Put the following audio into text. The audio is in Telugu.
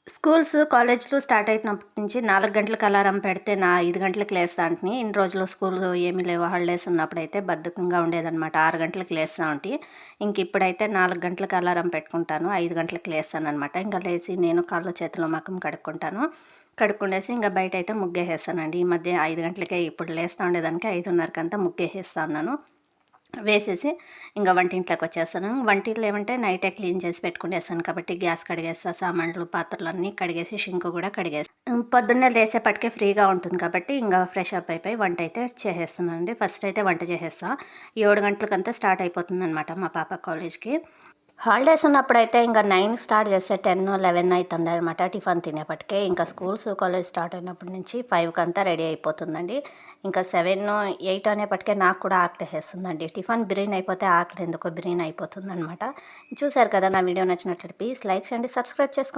స్కూల్స్, కాలేజ్‌లు స్టార్ట్ అయినప్పటి నుంచి 4 గంటలకు అలారం పెడితే 5 గంటలకు లేస్తాంటిని. ఇన్ని రోజులు స్కూల్‌లు ఏమీ లేవు. హాలిడేస్ ఉన్నప్పుడైతే బద్ధకంగా ఉండేదనమాట. 6 గంటలకు లేస్తా ఉంటి. ఇప్పుడైతే 4 గంటలకు అలారం పెట్టుకుంటాను. 5 గంటలకు లేస్తాననమాట. ఇంక లేసి నేను కాళ్ళు, చేతులు, మొఖం కడుక్కుంటాను. కడుక్కొనేసి ఇంక బయటైతే ముగ్గేసేస్తానండి. ఈ మధ్య 5 గంటలకే ఇప్పుడు లేస్తా ఉండేదానికి 5:30కంతా ముగ్గేసేస్తా ఉన్నాను. వేసేసి ఇంక వంటింట్లోకొచ్చేస్తాను. వంటిల్లు ఏమంటే నైటే క్లీన్ చేసి పెట్టుకునేస్తాను కాబట్టి గ్యాస్ కడిగేస్తా, సామాన్లు, పాత్రలన్నీ కడిగేసి షింక్ కూడా పొద్దున్నే లేసేపటికే ఫ్రీగా ఉంటుంది కాబట్టి ఇంక ఫ్రెష్ అప్ అయిపోయి వంటైతే చేసేస్తున్నానండి. ఫస్ట్ అయితే వంట చేసేస్తా. 7 గంటలకంతా స్టార్ట్ అయిపోతుందనమాట మా పాప కాలేజ్‌కి. హాలిడేస్ ఉన్నప్పుడైతే ఇంక 9 స్టార్ట్ చేస్తే 10, 11 అయితుండనమాట టిఫిన్ తినేపటికే. ఇంకా స్కూల్స్, కాలేజ్ స్టార్ట్ అయినప్పటి నుంచి 5కంతా రెడీ అయిపోతుందండి. ఇంకా 7, 8 అనేపటికే నాకు కూడా ఆకలేసేస్తుందండి. టిఫిన్ బిర్యానీ అయిపోతే ఆకలి ఎందుకో బిర్యానీ అయిపోతుందనమాట. చూసారు కదా! నా వీడియో నచ్చినట్లయితే ప్లీజ్ లైక్ చేయండి, సబ్స్క్రైబ్ చేసుకోండి.